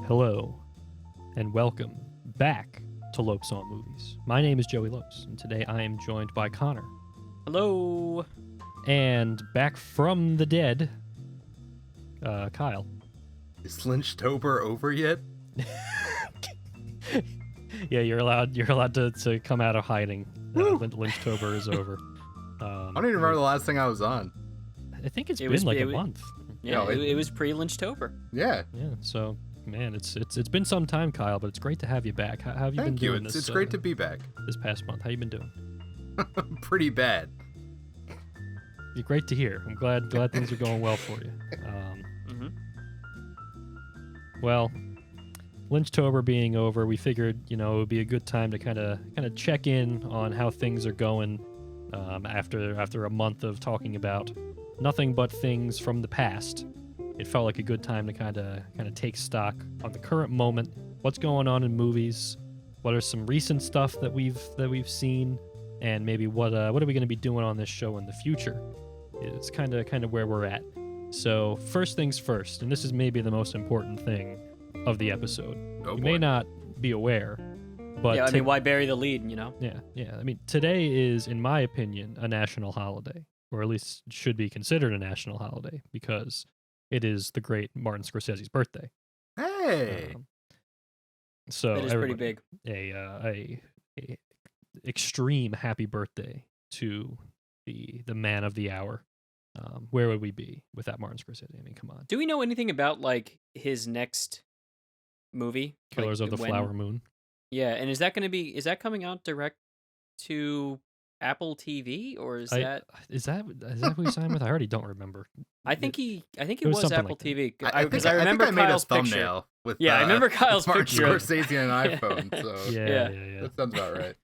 Hello, and welcome back to Lopes on Movies. My name is Joey Lopes, and today I am joined by Connor. Hello. And back from the dead, Kyle. Is Lynchtober over yet? Yeah, you're allowed to come out of hiding. Lynchtober is over. I don't even remember the last thing I was on. I think it's been like a month. Yeah, it was pre-Lynchtober. Yeah. Yeah, so man, it's been some time, Kyle, but it's great to have you back. How have you been doing this? It's great to be back. This past month. How you been doing? Pretty bad. You're great to hear. I'm glad things are going well for you. Well, Lynchtober being over, we figured, it would be a good time to kind of check in on how things are going after a month of talking about nothing but things from the past. It felt like a good time to kind of take stock on the current moment, what's going on in movies, what are some recent stuff that we've seen, and maybe what are we going to be doing on this show in the future. It's kind of where we're at. So first things first, and this is maybe the most important thing of the episode. You may not be aware, but yeah, why bury the lead, Yeah. I mean, today is, in my opinion, a national holiday, or at least should be considered a national holiday, because it is the great Martin Scorsese's birthday. Hey. So that is pretty big. A extreme happy birthday to the man of the hour. Where would we be without Martin Scorsese? I mean, come on. Do we know anything about his next movie, Killers of the Flower Moon? Yeah, and is that coming out direct to Apple TV, or is that who he signed with? I already don't remember. I think it was Apple like TV. Because I remember I made Kyle's a thumbnail with I remember Kyle's Martin picture. Scorsese and an iPhone. So yeah. That sounds about right.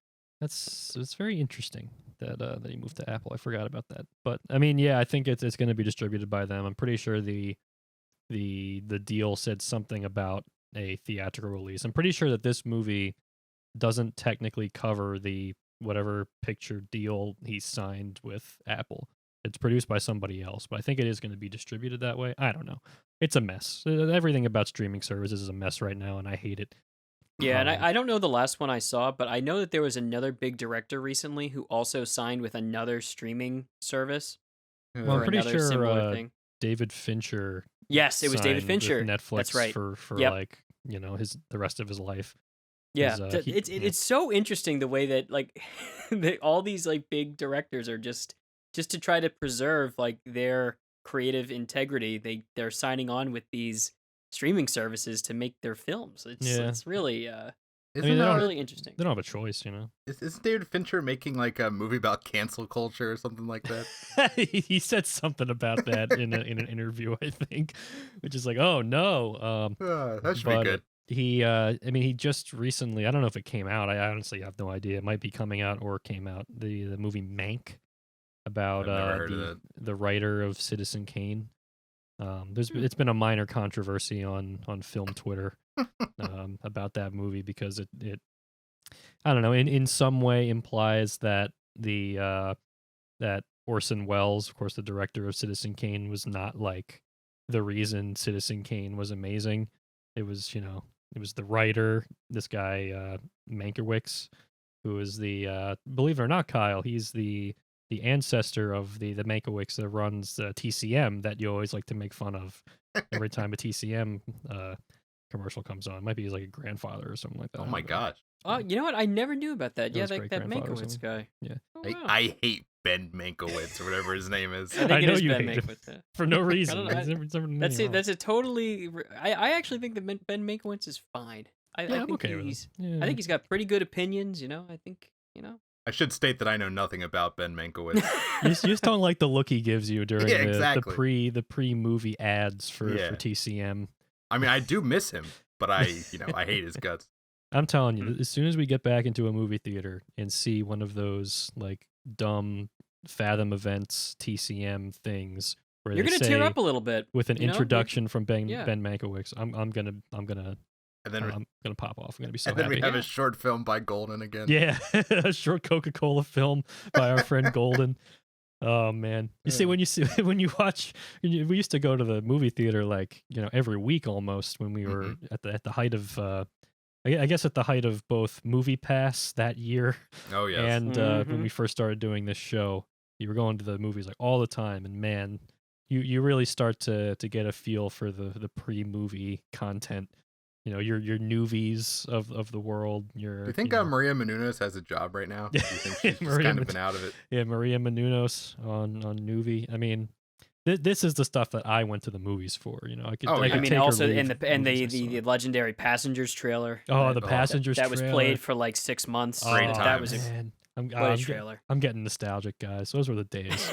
It's very interesting that he moved to Apple. I forgot about that. But I mean, yeah, I think it's going to be distributed by them. I'm pretty sure the deal said something about a theatrical release. I'm pretty sure that this movie doesn't technically cover the whatever picture deal he signed with Apple. It's produced by somebody else, but I think it is going to be distributed that way. I don't know. It's a mess. Everything about streaming services is a mess right now, and I hate it. Yeah, and I don't know the last one I saw, but I know that there was another big director recently who also signed with another streaming service. Well, I'm pretty sure thing. David Fincher. Yes, it was David Fincher. With Netflix. That's right. For the rest of his life. Yeah, it's so interesting the way that all these big directors are just to try to preserve their creative integrity. They're signing on with these streaming services to make their films. It's really really interesting. They don't have a choice, Isn't David Fincher making a movie about cancel culture or something like that? He said something about that in an interview, I think, which is oh no. That should be good. He just recently, I don't know if it came out. I honestly have no idea. It might be coming out or came out. The movie Mank about the writer of Citizen Kane. It's been a minor controversy on film Twitter about that movie because it I don't know, in some way implies that that Orson Welles, of course the director of Citizen Kane, was not the reason Citizen Kane was amazing. It was it was the writer, this guy Mankiewicz, who is the believe it or not, Kyle, he's the ancestor of the Mankiewicz that runs TCM that you always like to make fun of every time a TCM commercial comes on. It might be a grandfather or something like that. Oh my gosh. Oh, you know what? I never knew about that. Yeah, that Mankiewicz guy. Yeah. Oh, wow. I hate Ben Mankiewicz or whatever his name is. I know it is you Ben hate him Mankiewicz. for no reason. That's a totally. I actually think that Ben Mankiewicz is fine. I think okay he's. Yeah. I think he's got pretty good opinions. I think. I should state that I know nothing about Ben Mankiewicz. You just don't like the look he gives you during exactly. the pre-movie ads for TCM. I mean, I do miss him, but I hate his guts. I'm telling you, as soon as we get back into a movie theater and see one of those dumb Fathom Events TCM things where you're gonna tear up a little bit with an introduction from Ben Mankiewicz, I'm gonna And then I'm gonna pop off. I'm gonna be so happy. And then happy. we have a short film by Golden again. Yeah, a short Coca-Cola film by our friend Golden. Oh man, you see when you watch, we used to go to the movie theater like every week almost when we were at the height of I guess at the height of both Movie Pass that year. Oh yes. And when we first started doing this show, you were going to the movies like all the time, and man, you really start to get a feel for the pre-movie content. Your newbies of the world. Do you think Maria Menounos has a job right now? Do you think she's just kind of been out of it? Yeah, Maria Menounos on Newbie. I mean, this is the stuff that I went to the movies for. I could. I mean, also in the legendary Passengers trailer. Oh, the Passengers that was played for like 6 months. Great time. That was a trailer. I'm getting nostalgic, guys. Those were the days.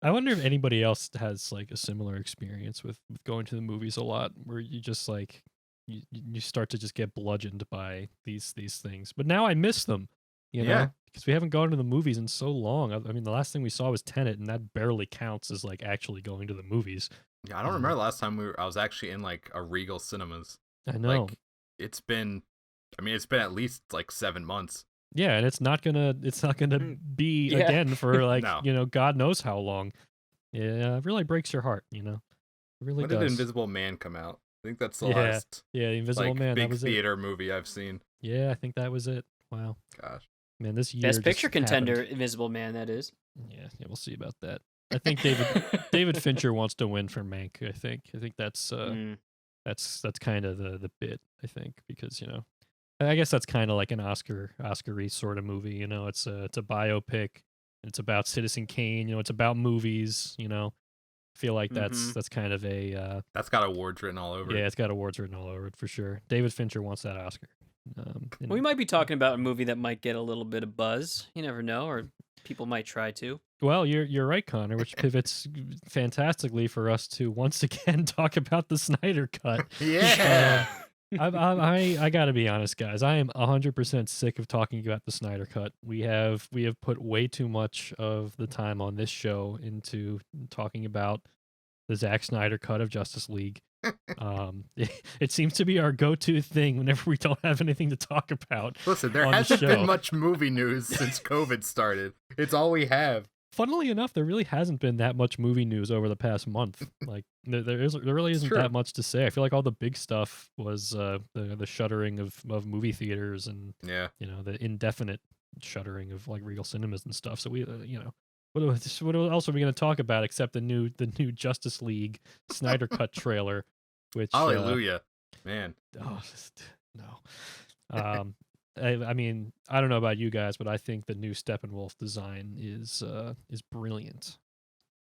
I wonder if anybody else has like a similar experience with going to the movies a lot, where you just like you start to just get bludgeoned by these things. But now I miss them, know, because we haven't gone to the movies in so long. I mean, the last thing we saw was Tenet, and that barely counts as like actually going to the movies. Yeah, I don't remember the last time I was actually in like a Regal Cinemas. I know. Like, it's been at least like 7 months. Yeah, and it's not gonna be again for like God knows how long. Yeah, it really breaks your heart. It really when does. Did Invisible Man come out? I think that's the last. Yeah, the Invisible Man. Big that was theater movie I've seen. Yeah, I think that was it. Wow. Gosh. Man, this year Best Picture contender, happened. Invisible Man. That is. Yeah, we'll see about that. I think David Fincher wants to win for Mank. I think that's kind of the bit. I think because I guess that's kind of like an Oscar-y sort of movie. It's a biopic. It's about Citizen Kane. It's about movies. I feel like that's kind of a that's got awards written all over. Yeah, it's got awards written all over it for sure. David Fincher wants that Oscar. We might be talking about a movie that might get a little bit of buzz. You never know, or people might try to. Well, you're right, Connor, which pivots fantastically for us to once again talk about the Snyder Cut. Yeah. I gotta be honest, guys. I am 100% sick of talking about the Snyder Cut. We have put way too much of the time on this show into talking about the Zack Snyder Cut of Justice League. It seems to be our go-to thing whenever we don't have anything to talk about. Listen, there hasn't been much movie news since COVID started. It's all we have. Funnily enough, there really hasn't been that much movie news over the past month. Like there really isn't that much to say. I feel like all the big stuff was the shuttering of movie theaters and the indefinite shuttering of like Regal Cinemas and stuff. So we what else are we going to talk about except the new Justice League Snyder Cut trailer? Which hallelujah, man. Oh, no. I mean, I don't know about you guys, but I think the new Steppenwolf design is brilliant.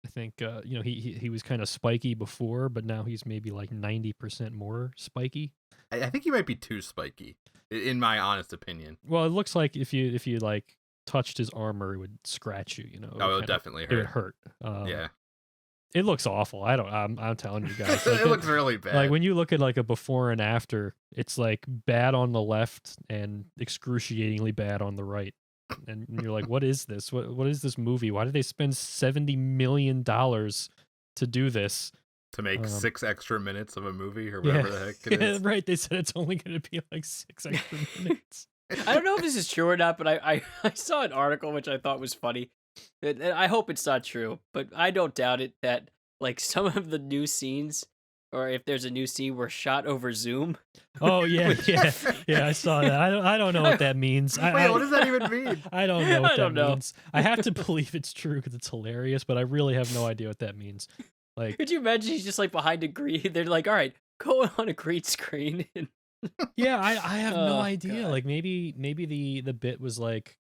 I think he was kind of spiky before, but now he's maybe like 90% more spiky. I think he might be too spiky, in my honest opinion. Well, it looks like if you like touched his armor, it would scratch you. It would definitely hurt. It would hurt. Yeah. It looks awful. I'm telling you guys. It looks really bad. Like when you look at like a before and after, it's like bad on the left and excruciatingly bad on the right. And you're like, what is this? What is this movie? Why did they spend $70 million to do this? To make 6 extra minutes of a movie or whatever the heck it is. Right. They said it's only going to be like 6 extra minutes. I don't know if this is true or not, but I saw an article which I thought was funny. I hope it's not true, but I don't doubt it that like some of the new scenes, or if there's a new scene, were shot over Zoom. Oh yeah, yeah. I saw that. I don't know what that means. Wait, what does that even mean? I don't know what that means. I have to believe it's true because it's hilarious, but I really have no idea what that means. Like, could you imagine he's just like behind a green? They're like, all right, go on a green screen. Yeah, I have no idea. God. Like maybe the bit was like.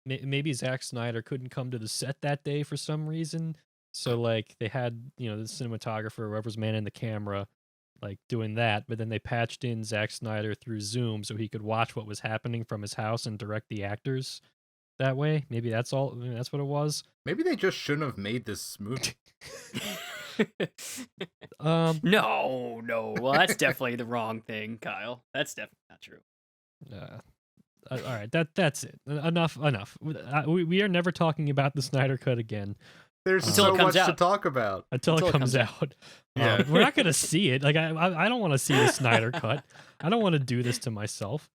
Maybe Zack Snyder couldn't come to the set that day for some reason. So like they had, the cinematographer, whoever's manning the camera, like doing that, but then they patched in Zack Snyder through Zoom so he could watch what was happening from his house and direct the actors that way. Maybe that's all. That's what it was. Maybe they just shouldn't have made this movie. No. Well, that's definitely the wrong thing, Kyle. That's definitely not true. All right, that's it. Enough. We are never talking about the Snyder Cut again. There's so much to talk about until it comes out. Yeah. We're not gonna see it. Like I don't want to see the Snyder Cut. I don't want to do this to myself.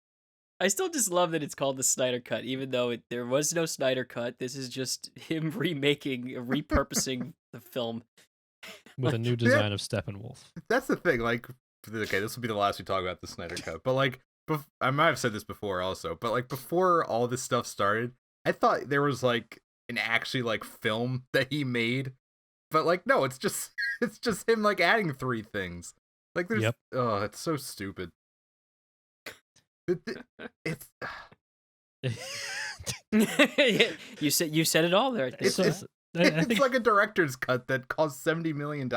I still just love that it's called the Snyder Cut, even though there was no Snyder Cut. This is just him repurposing the film. With a new design of Steppenwolf. That's the thing. Like, okay, this will be the last we talk about the Snyder Cut. But like, I might have said this before also. But like, before all this stuff started, I thought there was like an actually like film that he made. But like, no, it's just him like adding 3 things. Like, there's oh, it's so stupid. It's you said it all there. It's like a director's cut that costs $70 million.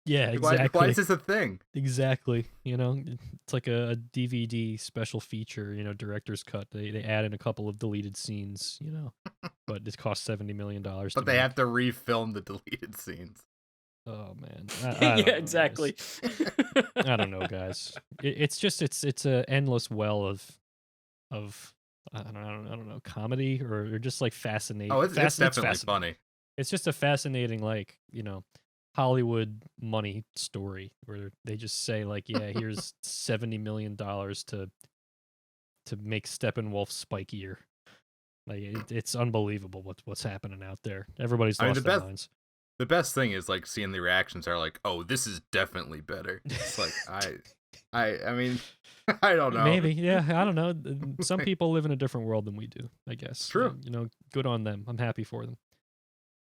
Yeah, exactly. Why is this a thing? Exactly. You know, it's like a DVD special feature. You know, director's cut. They add in a couple of deleted scenes. You know, but it costs $70 million. But they have to refilm the deleted scenes. Oh man. Yeah, exactly. I don't know, guys. It's a endless well of I don't know, comedy or just like fascinating. Oh, it's definitely funny. It's just a fascinating, like, you know, Hollywood money story where they just say like, yeah, here's $70 million to make Steppenwolf spikier. Like it's unbelievable what's happening out there. Everybody's lost their minds. The best thing is like seeing the reactions are like, oh, this is definitely better. It's like I mean, I don't know. Maybe, yeah, I don't know. Some people live in a different world than we do, I guess. True. You know, good on them. I'm happy for them.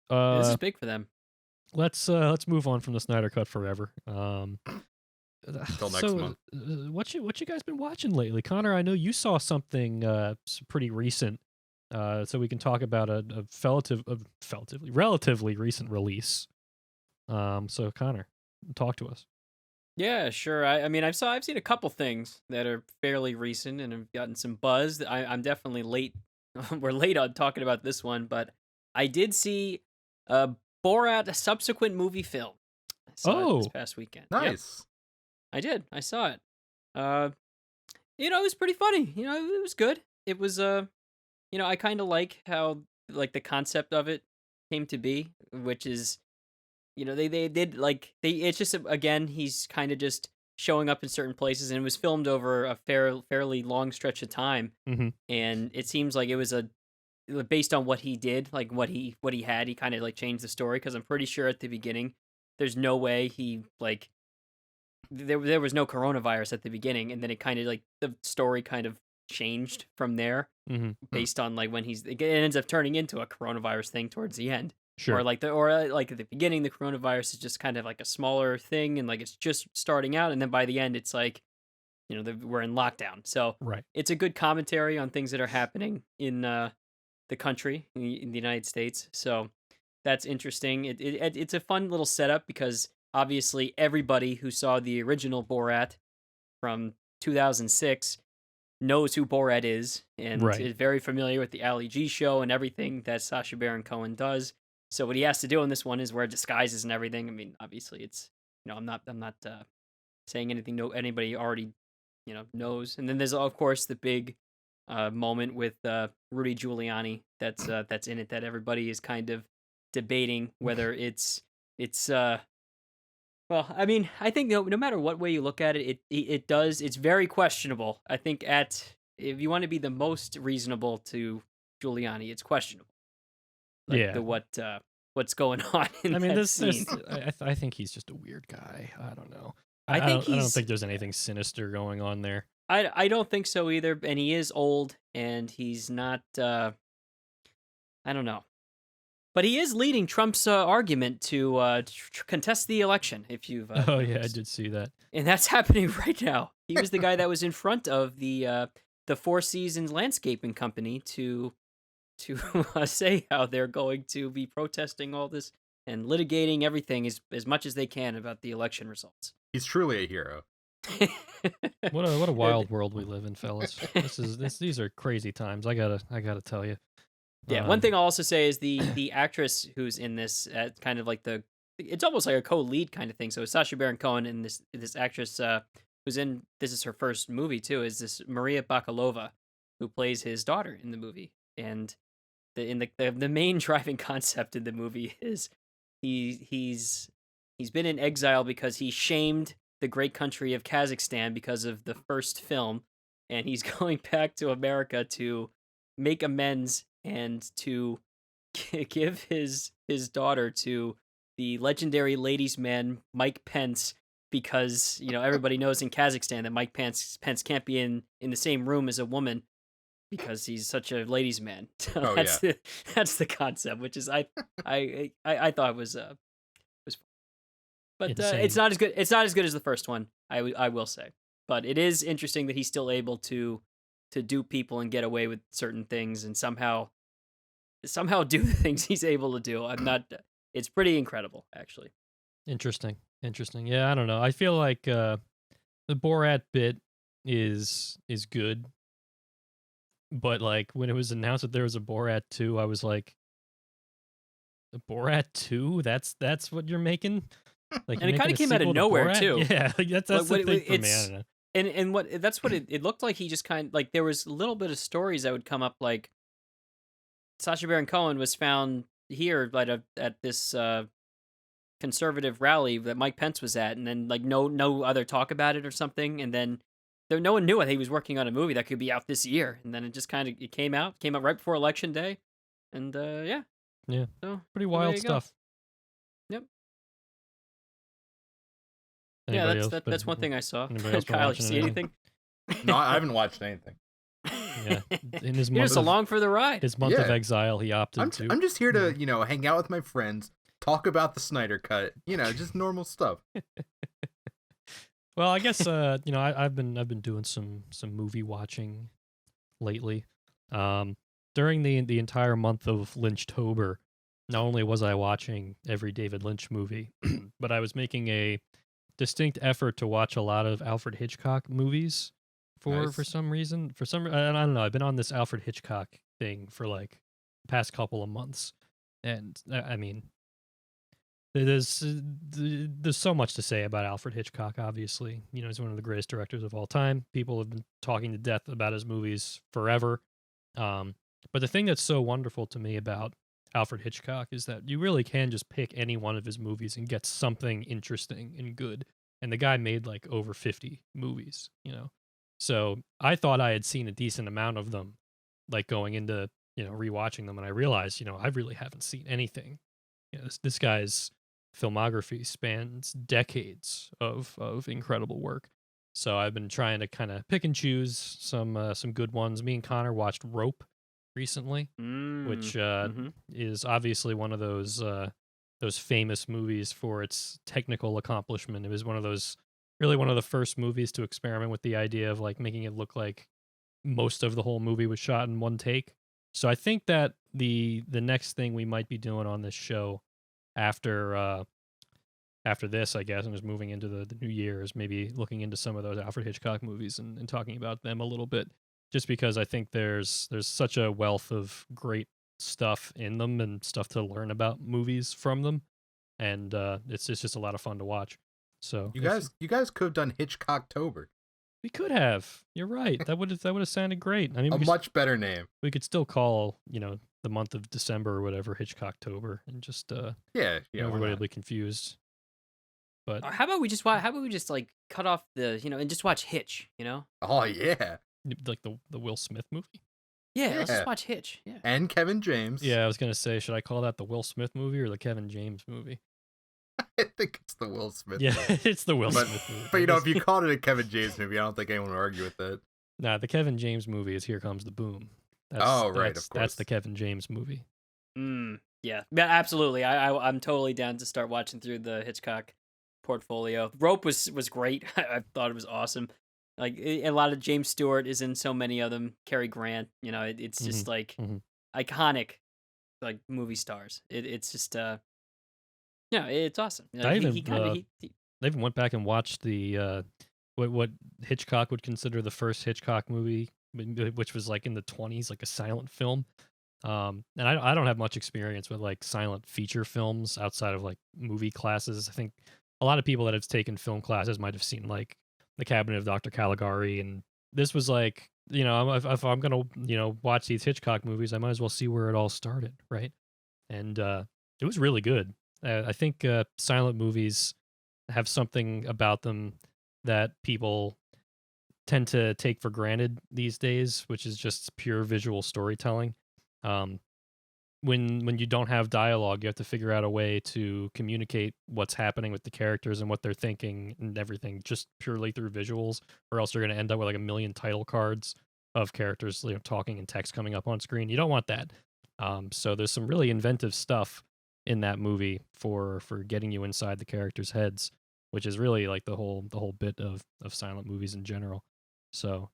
This is big for them. Let's move on from the Snyder Cut forever. Until next month. What you guys been watching lately, Connor? I know you saw something pretty recent. So we can talk about a relatively recent release. So Connor, talk to us. Yeah, sure. I mean, I've seen a couple things that are fairly recent and have gotten some buzz. I'm definitely late. We're late on talking about this one, but I did see Borat, a subsequent movie film. I saw it this past weekend. Nice. Yep. I did. I saw it. You know, it was pretty funny. You know, it was good. It was you know, I kind of like how like the concept of it came to be, which is, you know, they did like it's just again he's kind of just showing up in certain places, and it was filmed over a fairly long stretch of time, and it seems like it was based on what he did, like what he had, he kind of like changed the story, because I'm pretty sure at the beginning there's no way he like there was no coronavirus at the beginning, and then it kind of like the story kind of changed from there based on like when it ends up turning into a coronavirus thing towards the end. Sure. Or like at the beginning the coronavirus is just kind of like a smaller thing, and like it's just starting out, and then by the end it's like, you know, we're in lockdown. So right. It's a good commentary on things that are happening in the country, in the United States. So that's interesting. It's a fun little setup, because obviously everybody who saw the original Borat from 2006 knows who Borat is, and is very familiar with the Ali G show and everything that Sacha Baron Cohen does. So what he has to do in this one is wear disguises and everything. I mean, obviously it's, you know, I'm not saying anything anybody already, you know, knows. And then there's of course the big moment with Rudy Giuliani that's in it, that everybody is kind of debating whether it's well, I mean, I think no matter what way you look at it, it's very questionable. I think if you want to be the most reasonable to Giuliani, it's questionable. Like yeah. What's going on in that scene. I think he's just a weird guy. I don't know. I don't think there's anything sinister going on there. I don't think so either. And he is old, and he's not. I don't know. But he is leading Trump's argument to contest the election, if you've oh, yeah, I did see that. And that's happening right now. He was the guy that was in front of the Four Seasons Landscaping Company to say how they're going to be protesting all this and litigating everything as much as they can about the election results. He's truly a hero. What a wild world we live in, fellas. These are crazy times. I gotta tell you. Yeah, one thing I'll also say is the actress who's in this, kind of like it's almost like a co-lead kind of thing. So Sacha Baron Cohen and this actress who's in, this is her first movie too, is this Maria Bakalova, who plays his daughter in the movie. And the main driving concept in the movie is he's been in exile because he shamed the great country of Kazakhstan because of the first film, and he's going back to America to make amends and to give his daughter to the legendary ladies' man Mike Pence, because everybody knows in Kazakhstan that Mike Pence can't be in the same room as a woman because he's such a ladies' man. So that's the concept, which is I thought was fun. But it's not as good. It's not as good as the first one. I will say, but it is interesting that he's still able to dupe people and get away with certain things and somehow do the things he's able to do. It's pretty incredible, actually. Interesting. Yeah, I don't know. I feel like the Borat bit is good, but like when it was announced that there was a Borat 2, I was like, the Borat 2? That's what you're making? Like, and it kind of came out of nowhere too. Yeah, like that's the thing for me. I don't know. And that's what it looked like. He just kind of like, there was a little bit of stories that would come up, like Sacha Baron Cohen was found here at this conservative rally that Mike Pence was at, and then like no other talk about it or something, and then no one knew it. He was working on a movie that could be out this year, and then it just kind of came out right before Election Day, and yeah, so pretty wild stuff. Yep. Anybody yeah, that's one thing I saw. Kyle, did you see anything? No, I haven't watched anything. Yeah, in his You're just along for the ride. His month of exile, he opted to. I'm just here to hang out with my friends, talk about the Snyder Cut, just normal stuff. Well, I guess I've been doing some movie watching lately. During the entire month of Lynchtober, not only was I watching every David Lynch movie, but I was making a distinct effort to watch a lot of Alfred Hitchcock movies for some reason. I don't know. I've been on this Alfred Hitchcock thing for like the past couple of months, and I mean, there's so much to say about Alfred Hitchcock. Obviously, he's one of the greatest directors of all time. People have been talking to death about his movies forever. But the thing that's so wonderful to me about Alfred Hitchcock is that you really can just pick any one of his movies and get something interesting and good. And the guy made like over 50 movies, So I thought I had seen a decent amount of them, like going into, rewatching them. And I realized, I really haven't seen anything. This guy's filmography spans decades of incredible work. So I've been trying to kind of pick and choose some good ones. Me and Connor watched Rope recently, which is obviously one of those famous movies for its technical accomplishment. It was one of the first movies to experiment with the idea of like making it look like most of the whole movie was shot in one take. So I think that the next thing we might be doing on this show after this, I guess, and just moving into the new year, is maybe looking into some of those Alfred Hitchcock movies and talking about them a little bit. Just because I think there's such a wealth of great stuff in them and stuff to learn about movies from them, and it's just a lot of fun to watch. So you guys could have done Hitchcocktober. We could have. You're right. That would have sounded great. I mean, much better name. We could still call the month of December or whatever Hitchcocktober, and just everybody would be confused. But how about we just like cut off the and just watch Hitch? Oh yeah. Like the Will Smith movie? Yeah, let's just watch Hitch. Yeah. And Kevin James. Yeah, I was going to say, should I call that the Will Smith movie or the Kevin James movie? I think it's the Will Smith movie. Yeah, it's the Will Smith movie. But if you called it a Kevin James movie, I don't think anyone would argue with that. Nah, the Kevin James movie is Here Comes the Boom. Right, of course. That's the Kevin James movie. Yeah, absolutely. I'm totally down to start watching through the Hitchcock portfolio. Rope was great. I thought it was awesome. Like a lot of James Stewart is in so many of them. Cary Grant, it's just like iconic, like movie stars. It's just it's awesome. I even went back and watched the what Hitchcock would consider the first Hitchcock movie, which was like in the 1920s, like a silent film. And I don't have much experience with like silent feature films outside of like movie classes. I think a lot of people that have taken film classes might have seen like The Cabinet of Dr. Caligari, and this was like, if I'm gonna watch these Hitchcock movies, I might as well see where it all started, right? And it was really good. I think silent movies have something about them that people tend to take for granted these days, which is just pure visual storytelling. When you don't have dialogue, you have to figure out a way to communicate what's happening with the characters and what they're thinking and everything just purely through visuals, or else you're going to end up with like a million title cards of characters, talking and text coming up on screen. You don't want that. So there's some really inventive stuff in that movie for getting you inside the characters' heads, which is really like the whole bit of silent movies in general. So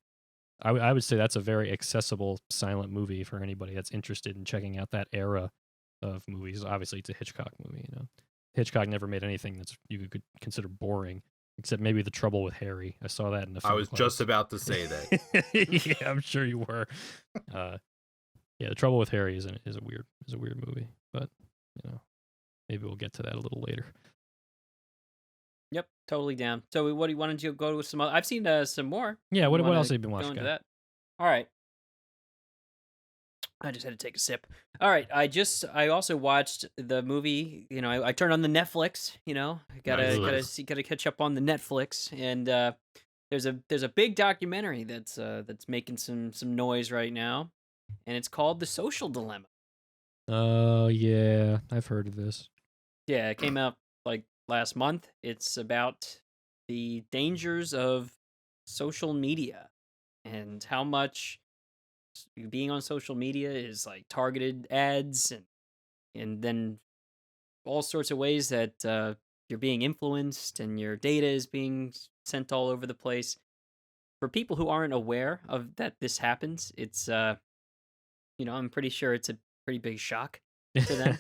I would say that's a very accessible silent movie for anybody that's interested in checking out that era of movies. Obviously, it's a Hitchcock movie. Hitchcock never made anything that's you could consider boring, except maybe The Trouble with Harry. I saw that in the film I was class. just about to say that. Yeah, I'm sure you were. Yeah, The Trouble with Harry is a weird movie, but maybe we'll get to that a little later. Yep, totally down. So, what do you want to go with some other? I've seen some more. Yeah, what else have you been watching? Into that. All right. I just had to take a sip. All right, I also watched the movie. I turned on the Netflix. I gotta catch up on the Netflix, and there's a big documentary that's making some noise right now, and it's called The Social Dilemma. Oh yeah, I've heard of this. Yeah, it came out like last month. It's about the dangers of social media and how much being on social media is like targeted ads and then all sorts of ways that you're being influenced and your data is being sent all over the place. For people who aren't aware of that this happens, it's I'm pretty sure it's a pretty big shock to them.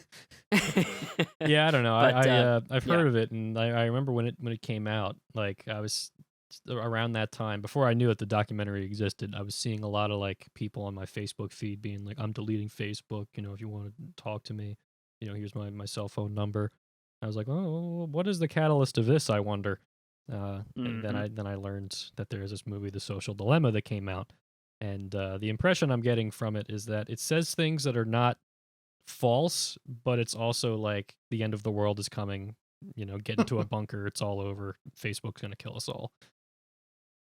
Yeah, I don't know. But, I've heard of it, and I remember when it came out. Like I was around that time, before I knew that the documentary existed, I was seeing a lot of like people on my Facebook feed being like, "I'm deleting Facebook. If you want to talk to me, here's my cell phone number." I was like, "Oh, what is the catalyst of this? I wonder." And then I learned that there is this movie, The Social Dilemma, that came out, and the impression I'm getting from it is that it says things that are not false, but it's also like the end of the world is coming. Get into a bunker. It's all over. Facebook's gonna kill us all.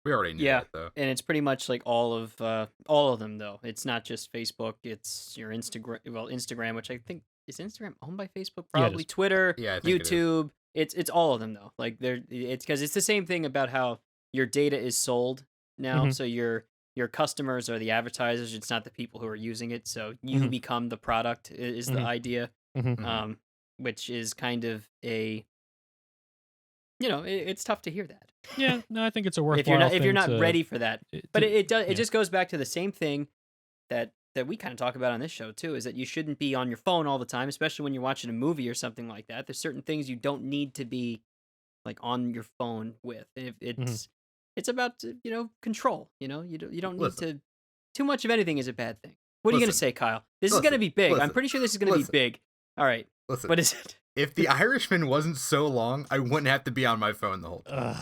We already knew that, though. And it's pretty much like all of them, though. It's not just Facebook. It's your Instagram. Well, Instagram, which I think is Instagram owned by Facebook, probably. Yeah, Twitter, yeah, I think YouTube. It's all of them, though. Like it's because it's the same thing about how your data is sold now. Mm-hmm. So your customers are the advertisers. It's not the people who are using it. So you become the product is the idea. Mm-hmm. Which is kind of a it's tough to hear that. Yeah, no, I think it's a worthwhile if you're not ready for that. But it just goes back to the same thing that we kind of talk about on this show too, is that you shouldn't be on your phone all the time, especially when you're watching a movie or something like that. There's certain things you don't need to be like on your phone with. If it's about control. You don't need to. Too much of anything is a bad thing. What are you gonna say, Kyle? This is gonna be big. I'm pretty sure this is gonna be big. All right. Listen. What is it? If The Irishman wasn't so long, I wouldn't have to be on my phone the whole time.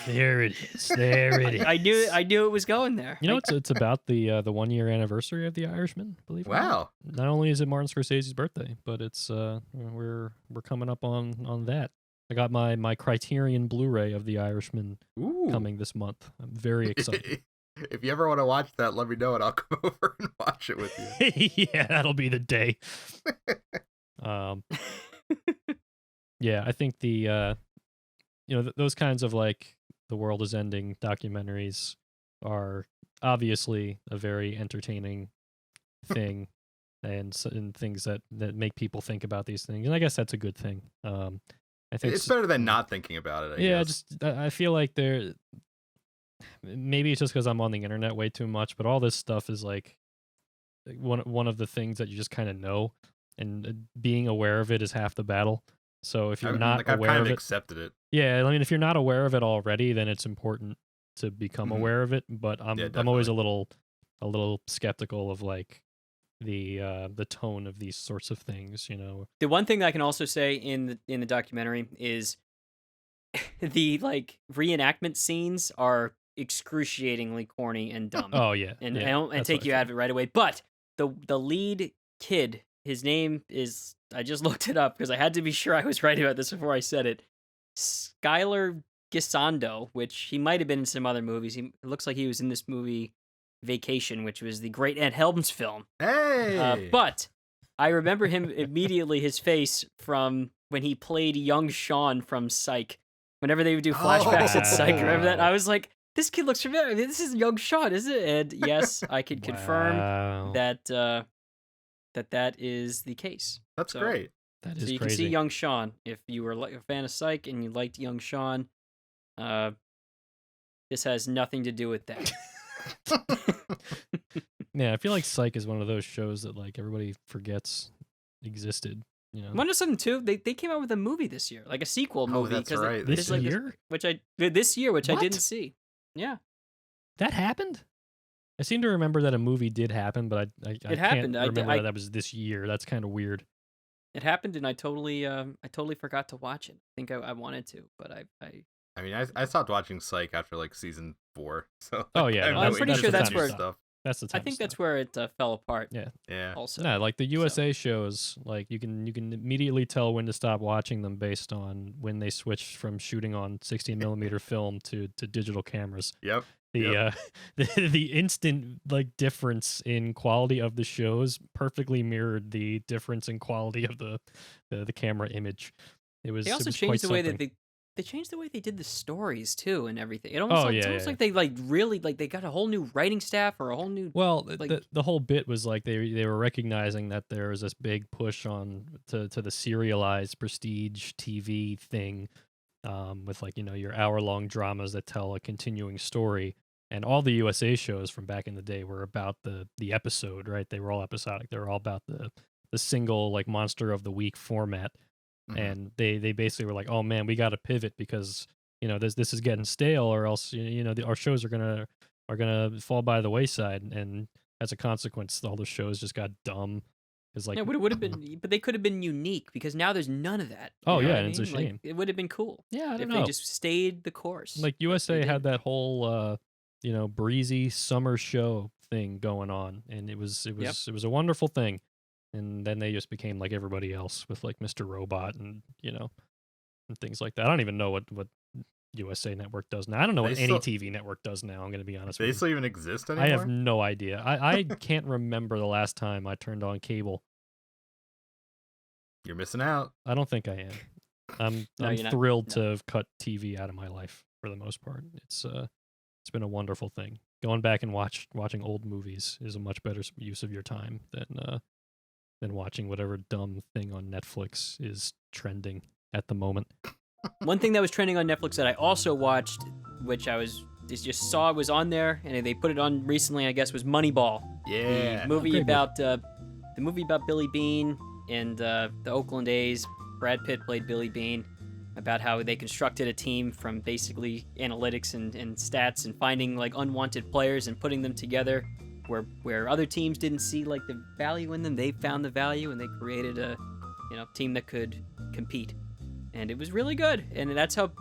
There it is. There it is. I knew it was going there. It's about the 1 year anniversary of The Irishman. Believe it or not. Not only is it Martin Scorsese's birthday, but it's we're coming up on that. I got my Criterion Blu-ray of The Irishman coming this month. I'm very excited. If you ever want to watch that, let me know and I'll come over and watch it with you. Yeah, that'll be the day. Yeah, I think the those kinds of like the world is ending documentaries are obviously a very entertaining thing, and things that make people think about these things, and I guess that's a good thing. I think it's better than not thinking about it. I guess. I feel like maybe it's just because I'm on the internet way too much, but all this stuff is like one of the things that you just kind of know, and being aware of it is half the battle. So if you're not aware of it, accepted it. Yeah, I mean, if you're not aware of it already, then it's important to become aware of it. But I'm always a little skeptical of like the tone of these sorts of things. The one thing that I can also say in the documentary is the like reenactment scenes are excruciatingly corny and dumb. Oh yeah, and take you out of it right away. But the lead kid, his name is, I just looked it up because I had to be sure I was right about this before I said it. Skylar Gisando, which he might have been in some other movies. It looks like he was in this movie Vacation, which was the great Ed Helms film. Hey! But I remember him immediately, his face from when he played young Sean from Psych. Whenever they would do flashbacks at Psych, remember that? I was like, this kid looks familiar. This is young Sean, isn't it? And yes, I could confirm that that is the case. That's great. That is so you crazy. can see young Sean if you were a fan of Psych and you liked young Sean. This has nothing to do with that. Yeah, I feel like Psych is one of those shows that like everybody forgets existed. You know, Wonder Something too. They came out with a movie this year, like a sequel movie. Oh, that's right. This year, which I didn't see. Yeah, that happened. I seem to remember that a movie did happen, but I it happened. Can't remember that was this year. That's kind of weird. It happened, and I totally forgot to watch it. I think I wanted to, but I mean, I stopped watching Psych after like season 4. So oh yeah, I'm pretty sure that's where stuff. That's the time. I think that's where it fell apart. Yeah. Also, no, like the USA shows, like you can immediately tell when to stop watching them based on when they switched from shooting on 16mm film to digital cameras. Yep. The instant like difference in quality of the shows perfectly mirrored the difference in quality of the camera image. It was. They also changed the way that they changed the way they did the stories too and everything. It almost it's almost like they like really like they got a whole new writing staff or a whole new. Well, the whole bit was like they were recognizing that there was this big push on to the serialized prestige TV thing, with like your hour-long dramas that tell a continuing story. And all the USA shows from back in the day were about the episode, right? They were all episodic. They were all about the single like monster of the week format. Mm-hmm. And they basically were like, oh man, we got to pivot because this is getting stale, or else our shows are gonna fall by the wayside. And as a consequence, all the shows just got dumb. Because like it would have been, but they could have been unique because now there's none of that. Oh yeah, and it's a shame. Like, it would have been cool. Yeah, if they just stayed the course. Like USA had that whole breezy summer show thing going on, and it was a wonderful thing. And then they just became like everybody else with like Mr. Robot and and things like that. I don't even know what USA Network does now. I don't know what any TV network does now. I'm going to be honest with you. They still even exist anymore? I have no idea. I can't remember the last time I turned on cable. You're missing out. I don't think I am. I'm thrilled to have cut TV out of my life for the most part. It's been a wonderful thing. Going back and watching old movies is a much better use of your time than watching whatever dumb thing on Netflix is trending at the moment. One thing that was trending on Netflix that I also watched, which I just saw it was on there, and they put it on recently, I guess, was Moneyball. Yeah. The movie about Billy Beane and the Oakland A's. Brad Pitt played Billy Beane, about how they constructed a team from basically analytics and stats and finding like unwanted players and putting them together where other teams didn't see like the value in them. They found the value and they created a team that could compete. And it was really good. And that's how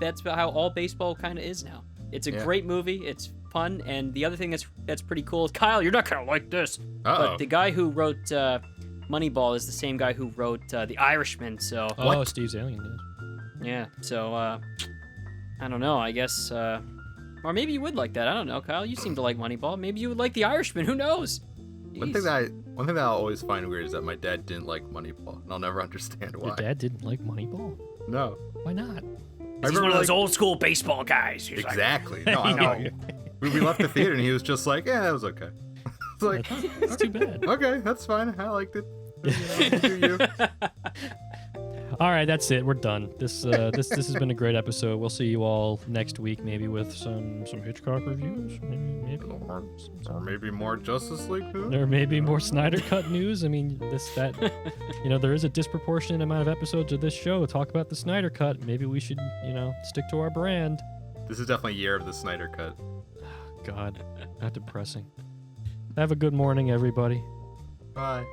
all baseball kind of is now. It's a great movie. It's fun. And the other thing that's pretty cool is, Kyle, you're not going to like this. But the guy who wrote Moneyball is the same guy who wrote The Irishman. So Steve Zalian did. Yeah. So I don't know. I guess or maybe you would like that. I don't know, Kyle. You seem to like Moneyball. Maybe you would like The Irishman. Who knows? One thing that I'll always find weird is that my dad didn't like Moneyball, and I'll never understand why. Your dad didn't like Moneyball? No. Why not? He's one of those old school baseball guys. He's exactly. No, I know. We left the theater, and he was just like, "Yeah, that was okay." It's like, that's too bad. Okay, that's fine. I liked it. Do you. All right, that's it. We're done. This has been a great episode. We'll see you all next week, maybe with some Hitchcock reviews, maybe or maybe more Justice League news. There may be more Snyder Cut news. I mean, there is a disproportionate amount of episodes of this show talk about the Snyder Cut. Maybe we should, stick to our brand. This is definitely year of the Snyder Cut. God, how depressing. Have a good morning, everybody. Bye.